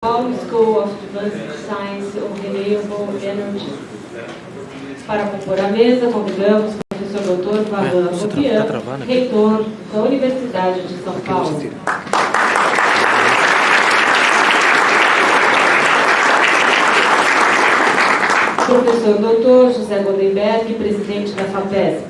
Paulo School of Advanced Science of Renewable Energy. Para compor a mesa, convidamos o professor Dr. Valan Ropian, reitor da Universidade de São Paulo. Professor Dr. José Goldenberg, presidente da FAPESP.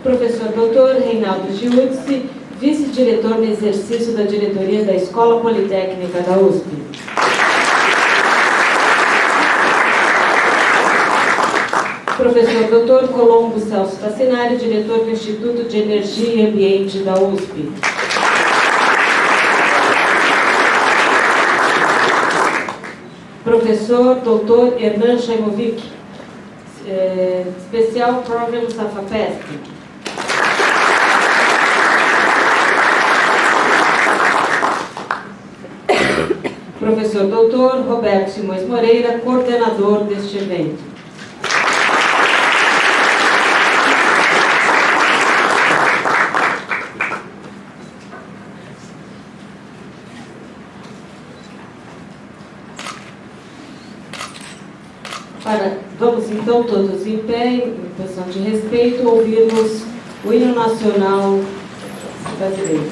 Professor Dr. Reinaldo Giudice, vice-diretor no exercício da diretoria da Escola Politécnica da USP. Professor Dr. Colombo Celso Tassinari, diretor do Instituto de Energia e Ambiente da USP. Professor Dr. Hernan Chaimovic, Special Programs da FAPESP. Professor Dr. Roberto Simões Moreira, coordenador deste evento. Vamos então todos em pé, em posição de respeito, ouvirmos o hino nacional brasileiro.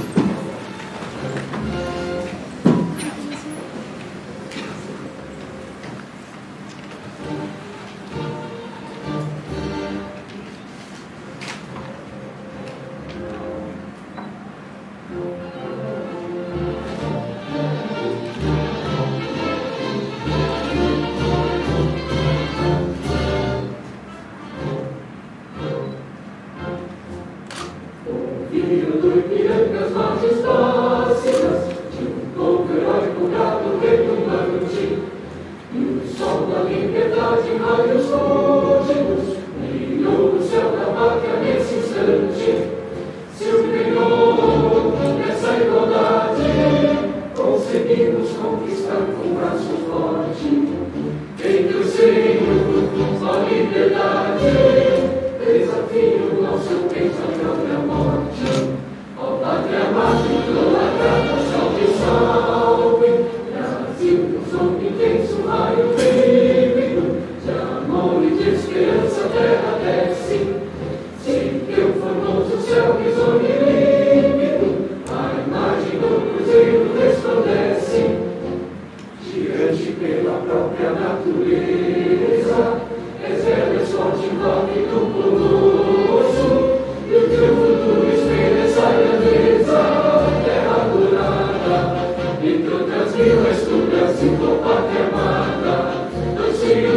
Filhos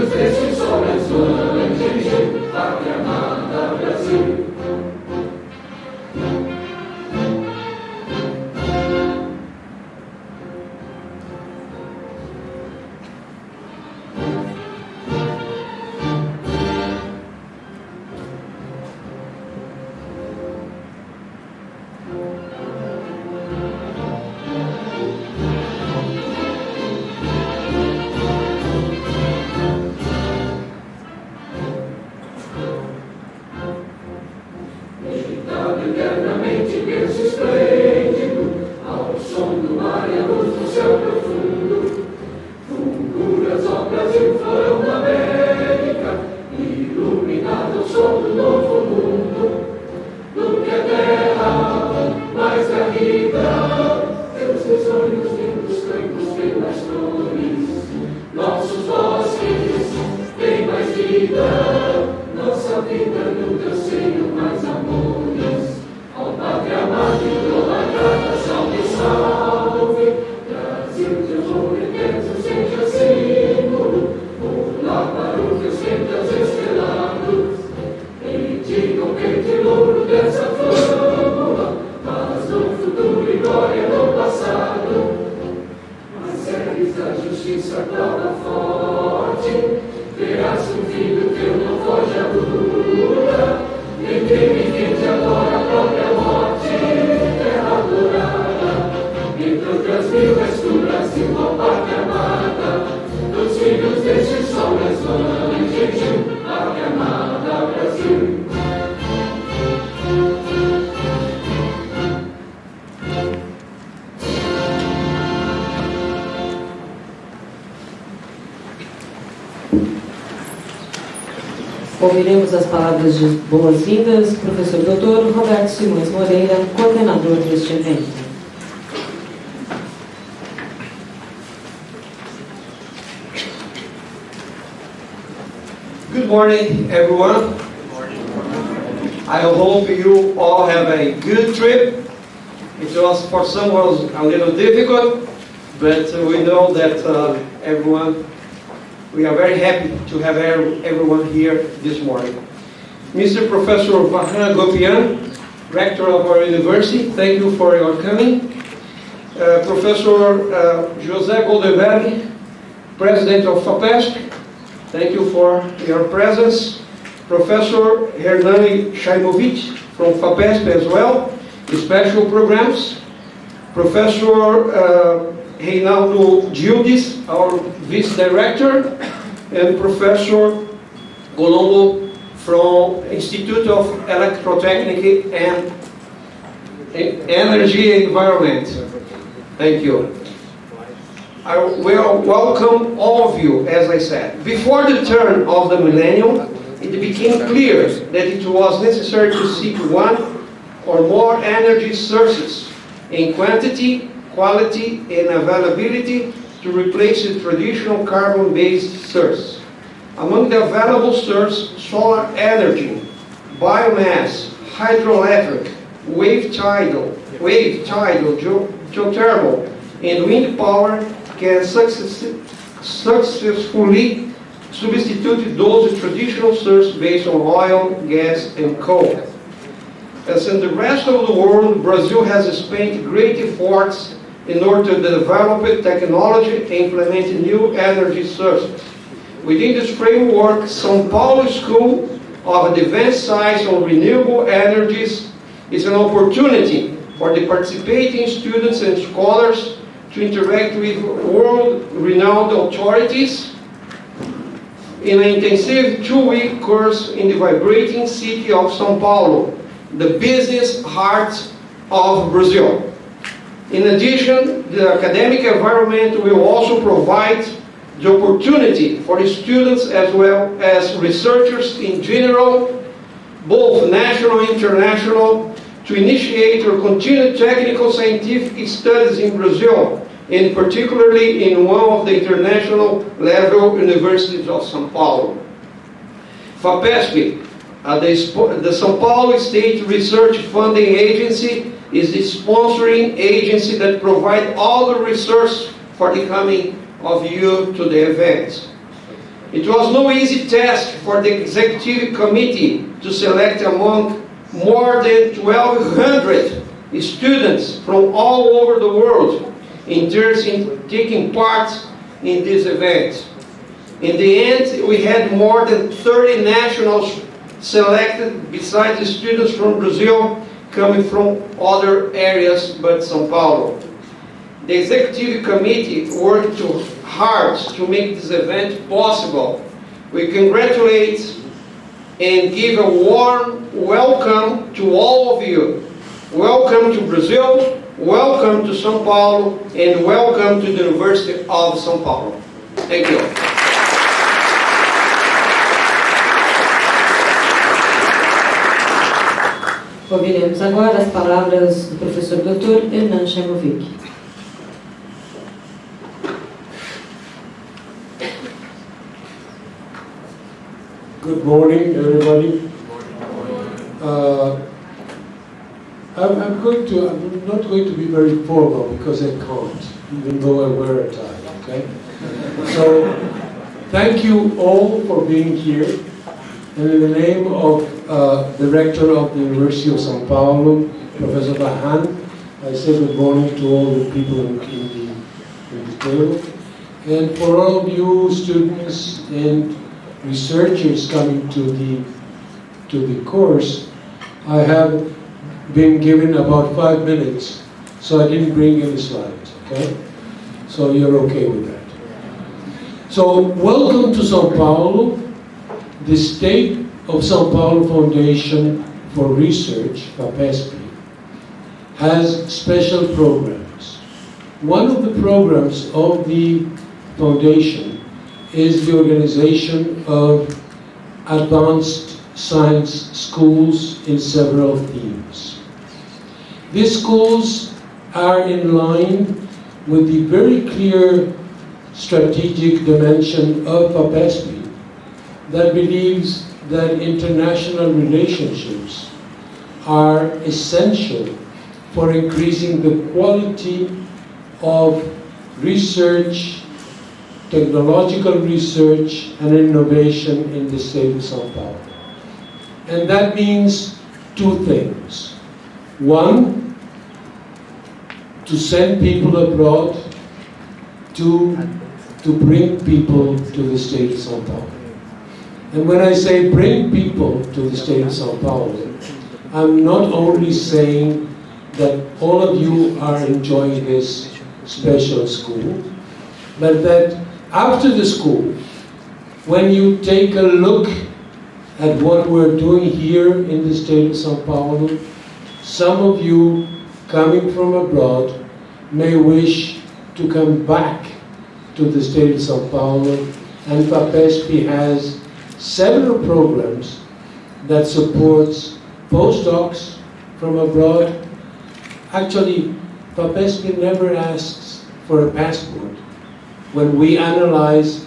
deste sol, as mães de Ju, a amada Brasil. Ouviremos as palavras de boas-vindas, professor Dr. Roberto Simões Moreira, coordenador deste evento. Good morning, everyone. I hope you all have a good trip. It was, for some, was a little difficult, but we know that we are very happy to have everyone here this morning. Mr. Professor Vahan Gopian, Rector of our university, thank you for your coming. Professor José Goldenberg, President of FAPESP, thank you for your presence. Professor Hernani Shaimovic from FAPESP as well, Special Programs. Professor Reinaldo Gildes, our Vice Director, and Professor Colombo from Institute of Electrotechnic and Energy Environment. Thank you. I will welcome all of you, as I said. Before the turn of the millennium, it became clear that it was necessary to seek one or more energy sources in quantity, quality, and availability to replace the traditional carbon-based source. Among the available sources, solar energy, biomass, hydroelectric, wave tidal, geothermal, and wind power can successfully substitute those traditional sources based on oil, gas, and coal. As in the rest of the world, Brazil has spent great efforts in order to develop technology and implement new energy sources. Within this framework, São Paulo School of Advanced Science on Renewable Energies is an opportunity for the participating students and scholars to interact with world-renowned authorities in an intensive 2-week course in the vibrating city of São Paulo, the business heart of Brazil. In addition, the academic environment will also provide the opportunity for the students as well as researchers in general, both national and international, to initiate or continue technical scientific studies in Brazil, and particularly in one of the international level universities of São Paulo. FAPESP, the São Paulo State Research Funding Agency, is the sponsoring agency that provides all the resources for the coming of you to the event. It was no easy task for the executive committee to select among more than 1,200 students from all over the world interested in taking part in this event. In the end, we had more than 30 nationals selected, besides the students from Brazil coming from other areas but São Paulo. The executive committee worked hard to make this event possible. We congratulate and give a warm welcome to all of you. Welcome to Brazil, welcome to São Paulo, and welcome to the University of São Paulo. Thank you. Ouviremos agora as palavras do professor Dr. Hernani Shaimovic. Good morning, everybody. I'm not going to be very formal because I can't, even though I wear a tie, okay? So, thank you all for being here. And in the name of the Rector of the University of São Paulo, Professor Vahan, I say good morning to all the people in the table. And for all of you students and researchers coming to the course, I have been given about 5 minutes, so I didn't bring any slides, okay? So you're okay with that. So welcome to São Paulo. The State of São Paulo Foundation for Research, FAPESP, has special programs. One of the programs of the foundation is the organization of advanced science schools in several themes. These schools are in line with the very clear strategic dimension of FAPESP that believes that international relationships are essential for increasing the quality of research, technological research and innovation in the state of São Paulo. And that means two things. One, to send people abroad, to bring people to the state of São Paulo. And when I say bring people to the state of São Paulo, I'm not only saying that all of you are enjoying this special school, but that after the school, when you take a look at what we're doing here in the state of São Paulo, some of you coming from abroad may wish to come back to the state of São Paulo, and FAPESP has several programs that supports postdocs from abroad. Actually, FAPESP never asks for a passport when we analyze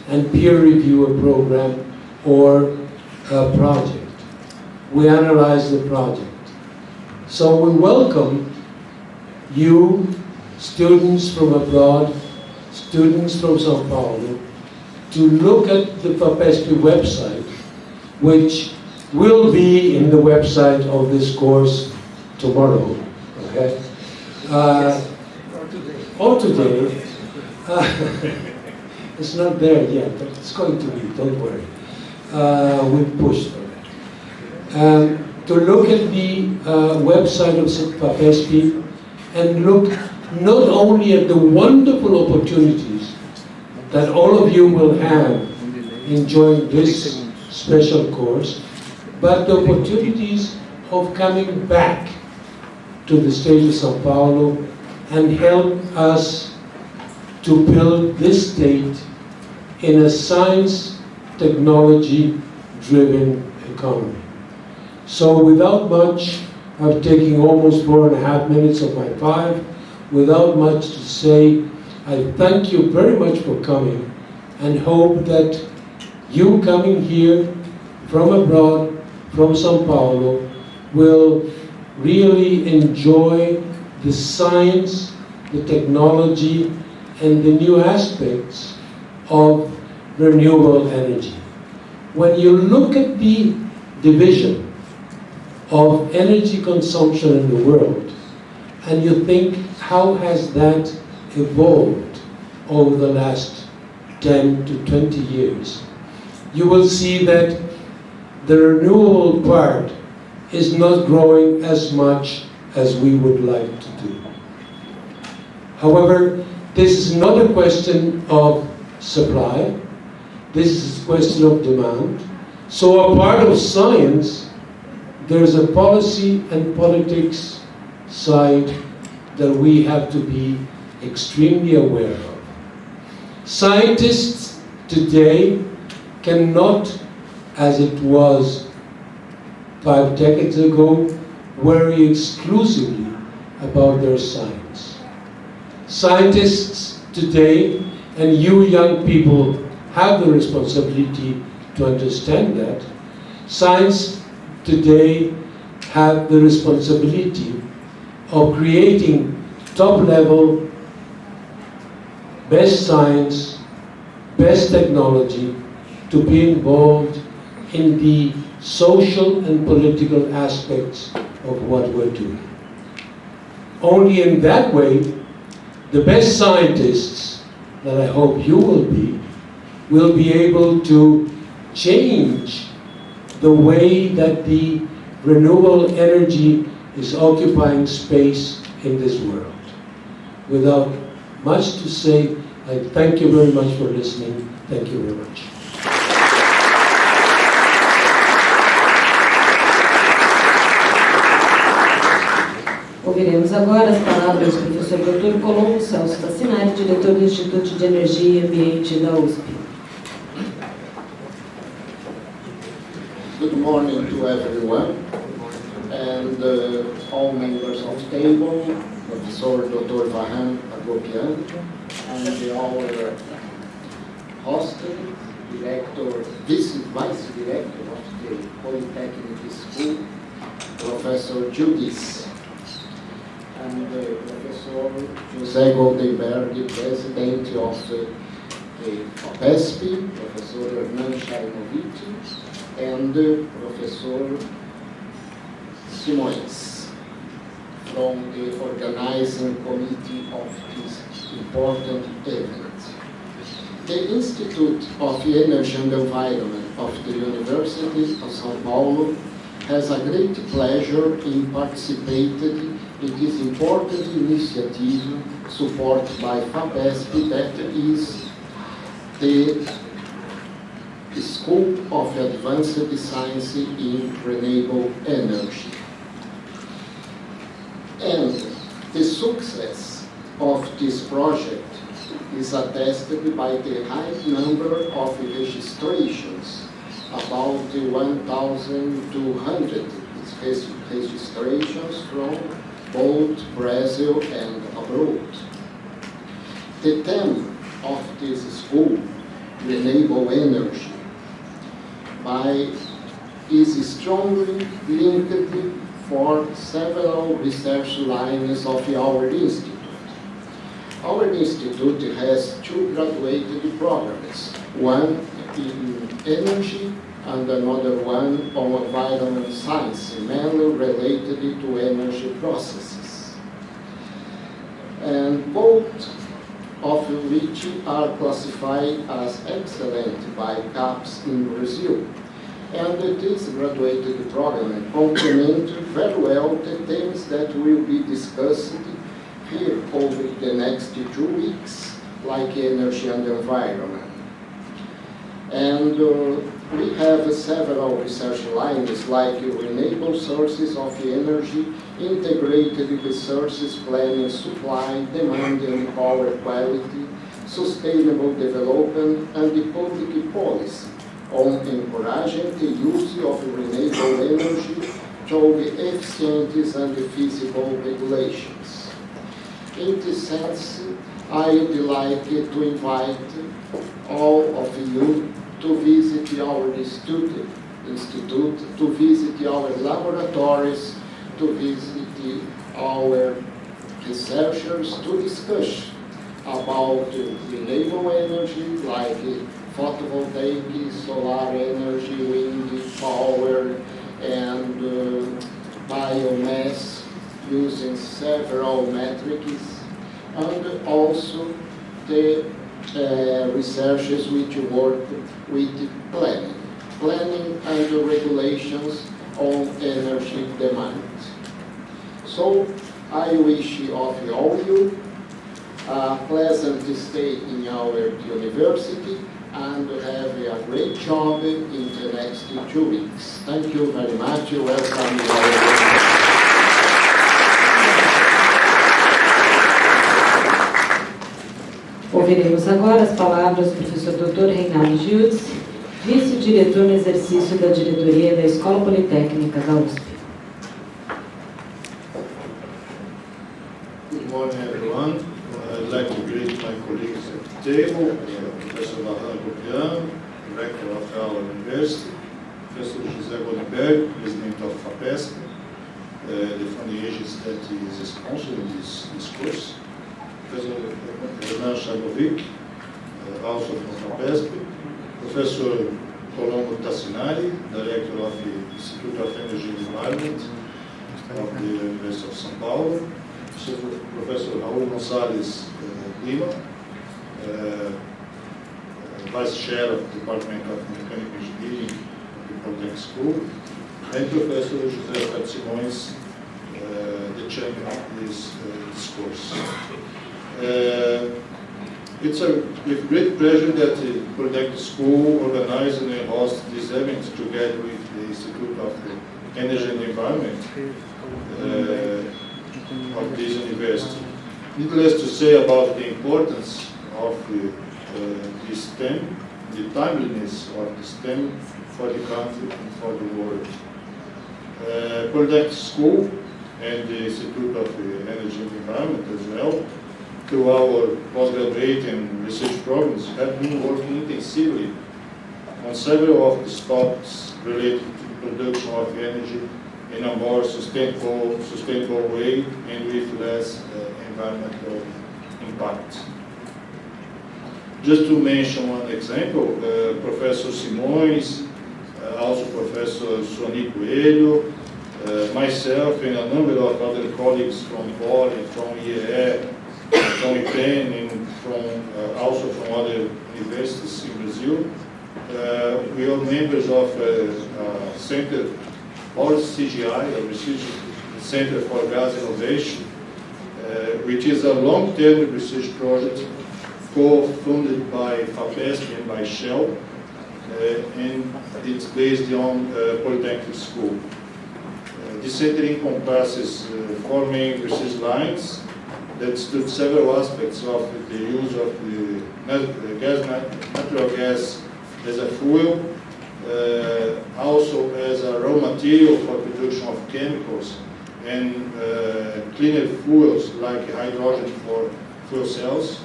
and peer review a program or a project. We analyze the project. So we welcome you, students from abroad, students from São Paulo, to look at the FAPESP website, which will be in the website of this course tomorrow, okay? Or today. It's not there yet, but it's going to be, don't worry. We pushed for that. To look at the website of FAPESP and look not only at the wonderful opportunities that all of you will have enjoying this special course, but the opportunities of coming back to the state of São Paulo and help us to build this state in a science, technology-driven economy. So without much, I've taken almost 4.5 minutes of my 5, without much to say, I thank you very much for coming and hope that you coming here from abroad, from São Paulo, will really enjoy the science, the technology, and the new aspects of renewable energy. When you look at the division of energy consumption in the world, and you think, how has that evolved over the last 10 to 20 years, you will see that the renewable part is not growing as much as we would like to do. However, this is not a question of supply, this is a question of demand. So a part of science, there's a policy and politics side that we have to be extremely aware of. Scientists today cannot, as it was 5 decades ago, worry exclusively about their science. Scientists today, and you young people have the responsibility to understand that, science today have the responsibility of creating top-level, best science, best technology to be involved in the social and political aspects of what we're doing. Only in that way, the best scientists, that I hope you will be able to change the way that the renewable energy is occupying space in this world. Without much to say, I thank you very much for listening. Thank you very much. Ouviremos agora as palavras do professor Dr. Colombo Celso Tassinari, diretor do Instituto de Energia e Ambiente da USP. Good morning to everyone, and all members of the table, Professor Dr. Vahan Agopian, and our host, director, vice director of the Polytechnic School, Professor Judis, and Professor José Goldenberg, president of the FAPESP, Professor Hernan Shaimovic, and Professor Simões from the organizing committee of this important event. The Institute of Energy and Environment of the University of São Paulo has a great pleasure in participating in this important initiative supported by FAPESP, that is the School of Advanced Science in Renewable Energy. And the success of this project is attested by the high number of registrations, about 1,200 registrations from both Brazil and abroad. The theme of this school, renewable energy, is strongly linked for several research lines of our institute. Our institute has two graduated programs, one in energy and another one on environment science, mainly related to energy processes. And both of which are classified as excellent by CAPES in Brazil. And this graduated program complements very well the themes that will be discussed here over the next 2 weeks, like energy and environment. And we have several research lines like renewable sources of energy, integrated resources planning, supply, demand and power quality, sustainable development, and the public policy on encouraging the use of renewable energy through the efficient and feasible regulations. In this sense, I would like to invite all of you to visit our institute, to visit our laboratories, to visit our researchers, to discuss about renewable energy like photovoltaic, solar energy, wind power, and biomass using several metrics, and also the researchers which work with planning and regulations on energy demand. So I wish of all of you a pleasant stay in our university and have a great job in the next 2 weeks. Thank you very much. Welcome. Ouviremos agora as palavras do professor Dr. Reinaldo Giudice, vice-diretor no exercício da diretoria da Escola Politécnica da USP. Good morning, everyone. I'd like to greet my colleagues at the table, Professor Vahan Agopian, Director of our University, Professor José Goldenberg, President of FAPESP, the funding agency that is sponsoring this course, Professor Hernan Shaimovic, also from FAPESP, Professor Colombo Tassinari, Director of the Institute of Energy and Environment of the University of São Paulo, Professor Raul Gonçalves Lima, Vice Chair of the Department of Mechanical Engineering of the Polytechnic School, and Professor José Simões, the chairman of this course. It's with great pleasure that the Polytechnic School organized and hosts this event together with the Institute of Energy and Environment of this university. Needless to say about the importance of this theme, the timeliness of the STEM for the country and for the world. Polytechnic School and the Institute of Energy and Environment as well, through our postgraduate and research programs, have been working intensively on several of the topics related to the production of energy in a more sustainable way and with less environmental impact. Just to mention one example, Professor Simões, also Professor Sony Coelho, myself and a number of other colleagues from Poly, from IEE, from IPEN, and also from other universities in Brazil. We are members of a center, or CGI, a Research Center for Gas Innovation, which is a long-term research project co-funded by FAPESP and by Shell, and it's based on Polytechnic School. The center encompasses 4 main research lines that study several aspects of the use of the natural gas as a fuel, also as a raw material for production of chemicals and cleaner fuels like hydrogen for fuel cells,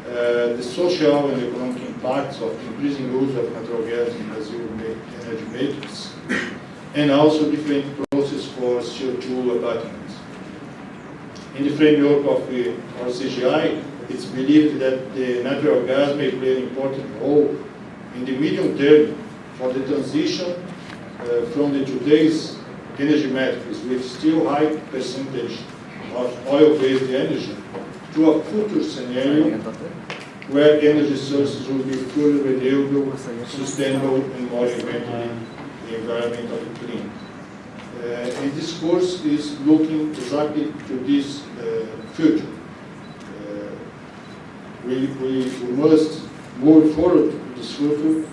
the social and economic impacts of increasing use of natural gas in Brazil energy matrix, and also different processes for CO2 abatement. In the framework of our CGI, it's believed that the natural gas may play an important role in the medium term for the transition from the today's energy matrix with still high percentage of oil-based energy to a future scenario where energy sources will be fully renewable, sustainable, and more environmentally clean. And this course is looking exactly to this future. We must move forward to this future,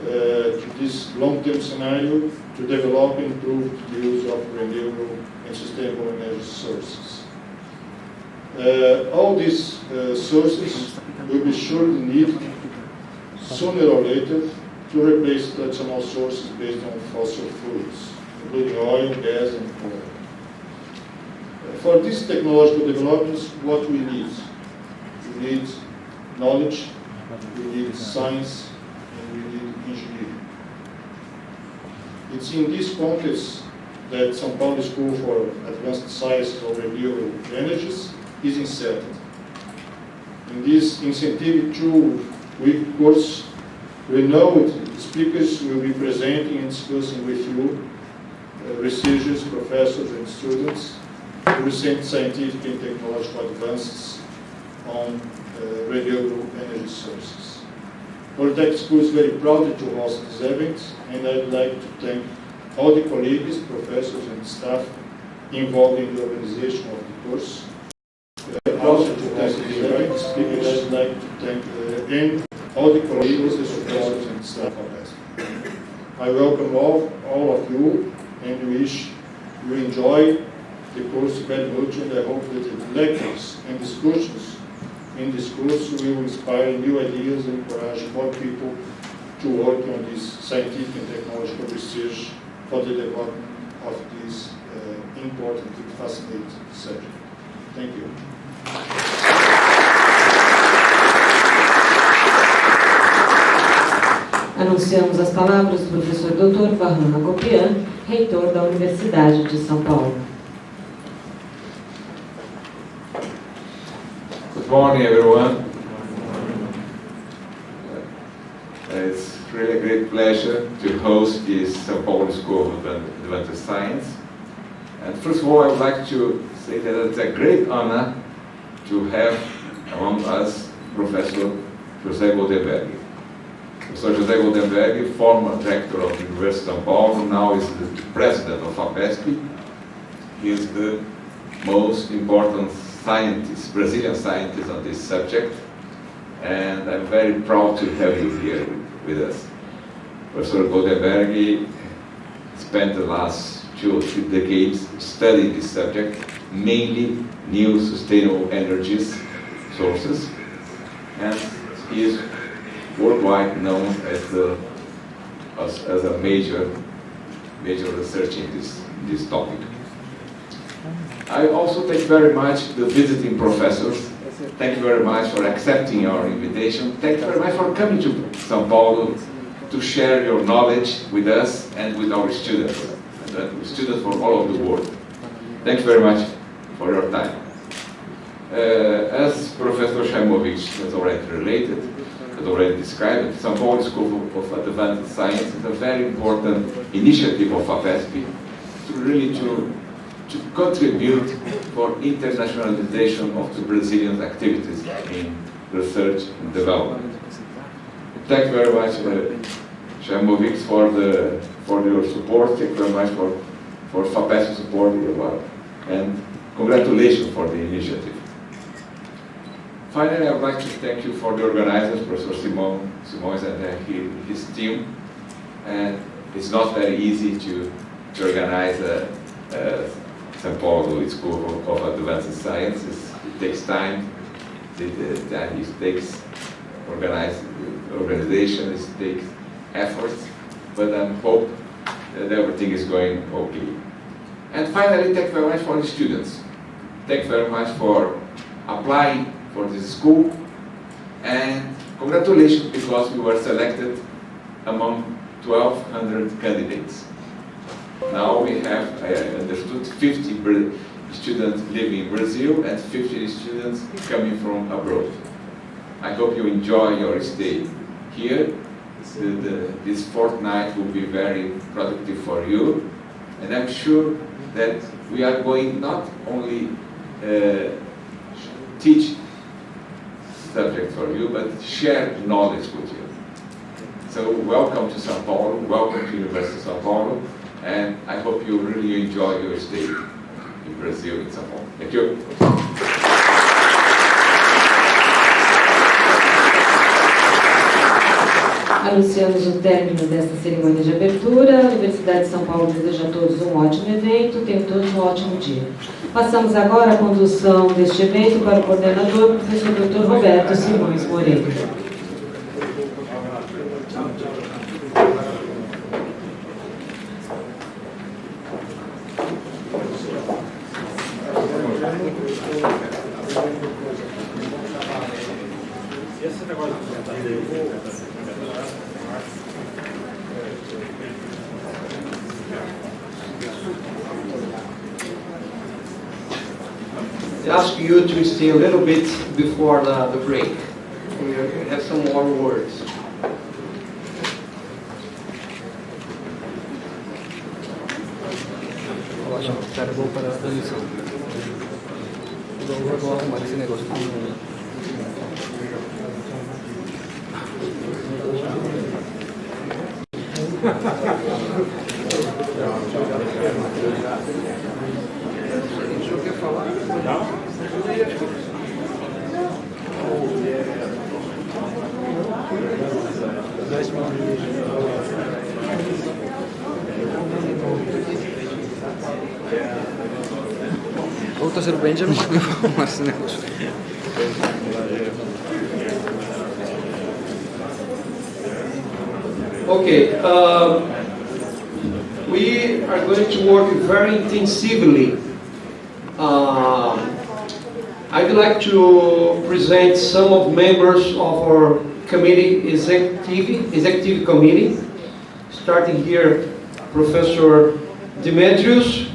to this long-term scenario, to develop and improve the use of renewable and sustainable energy sources. All these sources will be surely needed sooner or later to replace traditional sources based on fossil fuels, including oil, gas, and coal. For these technological developments, what we need? We need knowledge, we need science, and we need engineering. It's in this context that São Paulo School for Advanced Science of Renewable Energies is inserted. In this incentive 2-week course, renowned speakers will be presenting and discussing with you, researchers, professors, and students, recent scientific and technological advances on renewable energy sources. Polytechnic School is very proud to host this event, and I'd like to thank all the colleagues, professors, and staff involved in the organization of the course. Also to thank the event speakers, I'd like to thank and all the colleagues, the professors, and staff of it. I welcome all of you and wish you enjoy the course very much, and I hope that the lectures and discussions in this course will inspire new ideas and encourage more people to work on this scientific and technological research for the development of this important and fascinating subject. Thank you. Anunciamos as palavras do professor Dr. Varlan Hagopian, reitor da Universidade de São Paulo. Good morning, everyone. It's really a great pleasure to host this São Paulo School of Advanced Science. And first of all, I would like to say that it's a great honor to have among us Professor José Goldenberg. Professor José Goldenberg, former director of the University of São Paulo, now is the president of FAPESP. He is the most important scientist, Brazilian scientist on this subject, and I'm very proud to have you here with us. Professor Goldenberg spent the last 2 or 3 decades studying this subject, mainly new sustainable energies sources, and he is worldwide known as a major research in this topic. I also thank very much the visiting professors. Thank you very much for accepting our invitation. Thank you very much for coming to São Paulo to share your knowledge with us and with our students, students from all over the world. Thank you very much for your time. As Professor Ceremony has already described, São Paulo School of Advanced Science is a very important initiative of FAPESP to contribute for internationalization of the Brazilian activities in research and development. Thank you very much, Ceremony, for your support. Thank you very much for FAPESP support, and congratulations for the initiative. Finally, I would like to thank you for the organizers, Professor Simões and his team. And it's not very easy to organize São Paulo School of Advanced Sciences. It takes time. It takes organization. It takes efforts. But I hope that everything is going okay. And finally, thank you very much for the students. Thank you very much for applying for this school, and congratulations because we were selected among 1,200 candidates. Now we have, I understood, 50 students living in Brazil and 50 students coming from abroad. I hope you enjoy your stay here. This fortnight will be very productive for you, and I'm sure that we are going not only teach subject for you, but share knowledge with you. So welcome to São Paulo, welcome to University of São Paulo, and I hope you really enjoy your stay in Brazil, in São Paulo. Thank you. Anunciamos o término desta cerimônia de abertura. A Universidade de São Paulo deseja a todos um ótimo evento, tenham todos um ótimo dia. Passamos agora a condução deste evento para o coordenador, professor Dr. Roberto Simões Moreira. I ask you to stay a little bit before the break. We have some more words. Vou para a transmissão. Vou arrumar esse negócio. O senhor quer falar? Não. O terceiro Benjamin arrumar esse negócio. Okay, we are going to work very intensively. I'd like to present some of members of our committee, executive committee, starting here, Professor Demetrius,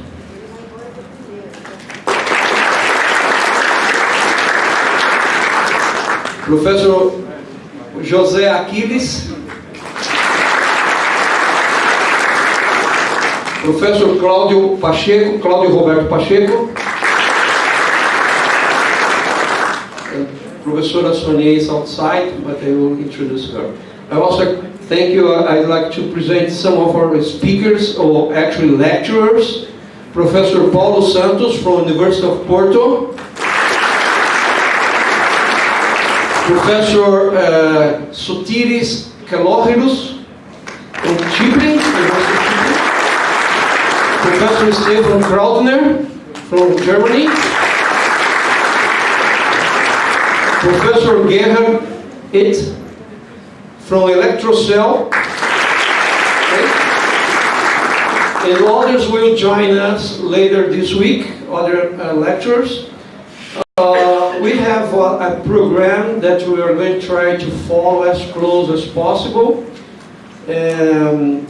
Professor José Aquiles, Professor Cláudio Roberto Pacheco, Professora Sonia is outside, but I will introduce her. I also thank you. I'd like to present some of our speakers, or actually lecturers. Professor Paulo Santos from University of Porto, Professor Sotiris Kalógeros from Chipre, University of Chipre, Professor Stefan Krautner from Germany, Professor Gerhard Itt from Electrocell. Okay. And others will join us later this week, other lecturers. We have a program that we are going to try to follow as close as possible. I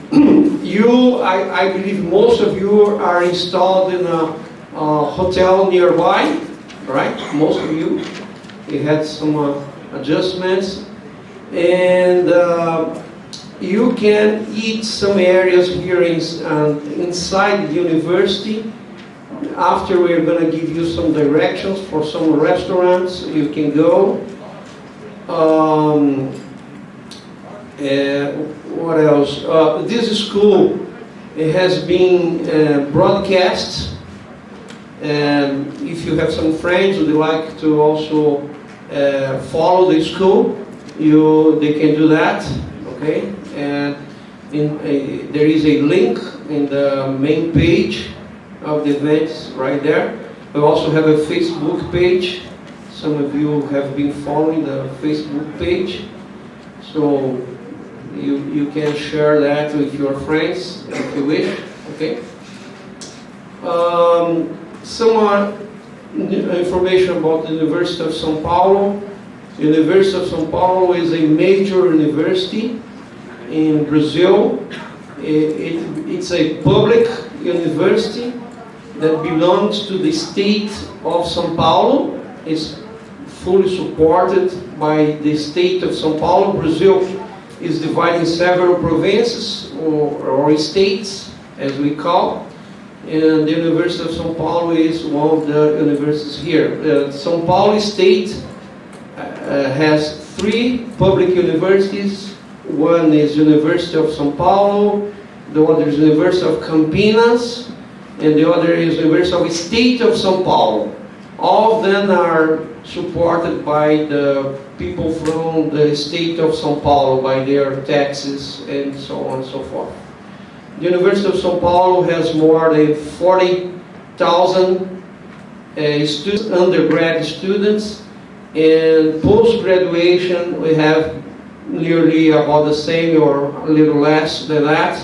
believe most of you are installed in a hotel nearby, right? Most of you. We had some adjustments. And you can eat some areas here inside the university. After, we're going to give you some directions for some restaurants you can go. What else? This school, it has been broadcast. And if you have some friends who would like to also follow the school, they can do that. Okay? And there is a link in the main page of the events right there. We also have a Facebook page. Some of you have been following the Facebook page. So you can share that with your friends if you wish. Okay. Some information about the University of São Paulo. The University of São Paulo is a major university in Brazil. It's a public university that belongs to the state of São Paulo. It's fully supported by the state of São Paulo. Brazil is divided in several provinces or states, as we call. And the University of São Paulo is one of the universities here. São Paulo State has 3 public universities. One is University of São Paulo, the other is University of Campinas, and the other is University of State of São Paulo. All of them are supported by the people from the state of São Paulo, by their taxes and so on and so forth. The University of São Paulo has more than 40,000 students, undergrad students, and post-graduation we have nearly about the same or a little less than that.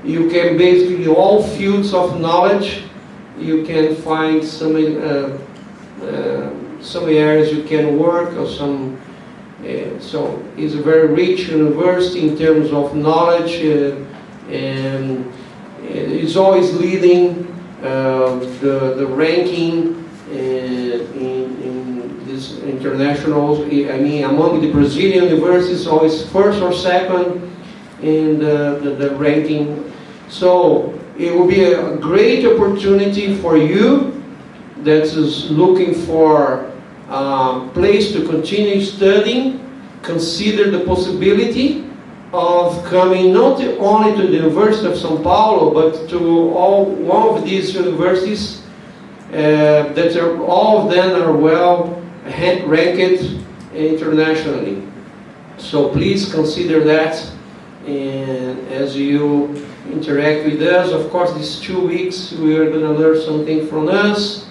You can basically all fields of knowledge. You can find some areas you can work or some. So it's a very rich university in terms of knowledge, and it's always leading the ranking in this international. I mean, among the Brazilian universities, always first or second in the ranking. So it will be a great opportunity for you that is looking for a place to continue studying. Consider the possibility of coming not only to the University of São Paulo, but to one of these universities that all of them are well ranked internationally. So please consider that, and as you interact with us, of course, these 2 weeks we are going to learn something from us.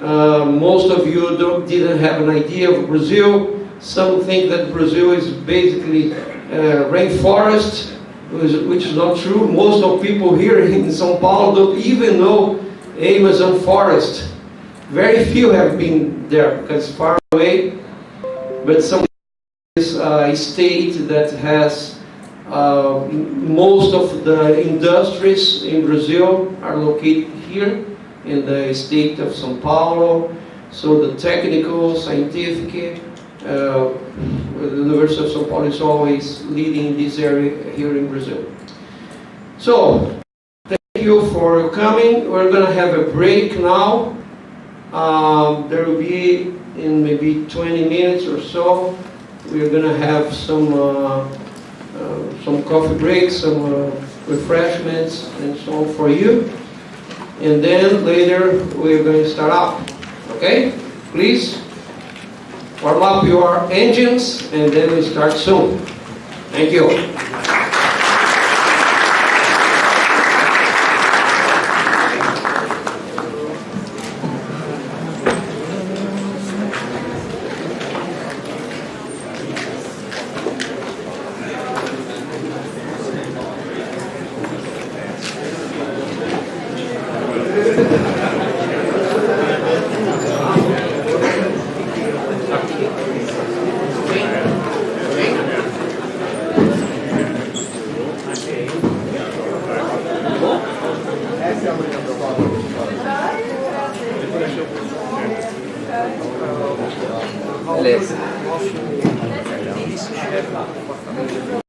Most of you didn't have an idea of Brazil. Some think that Brazil is basically rainforest, which is not true. Most of people here in São Paulo don't even know Amazon forest. Very few have been there because it's far away. But some is a state that has most of the industries in Brazil are located here in the state of São Paulo. So the technical, scientific, the University of São Paulo is always leading this area here in Brazil. So, thank you for coming. We're going to have a break now. There will be, in maybe 20 minutes or so, we're going to have some coffee breaks, some refreshments, and so on for you. And then later, we're going to start up. Okay? Please. Warm up your engines, and then we start soon. Thank you. Beleza.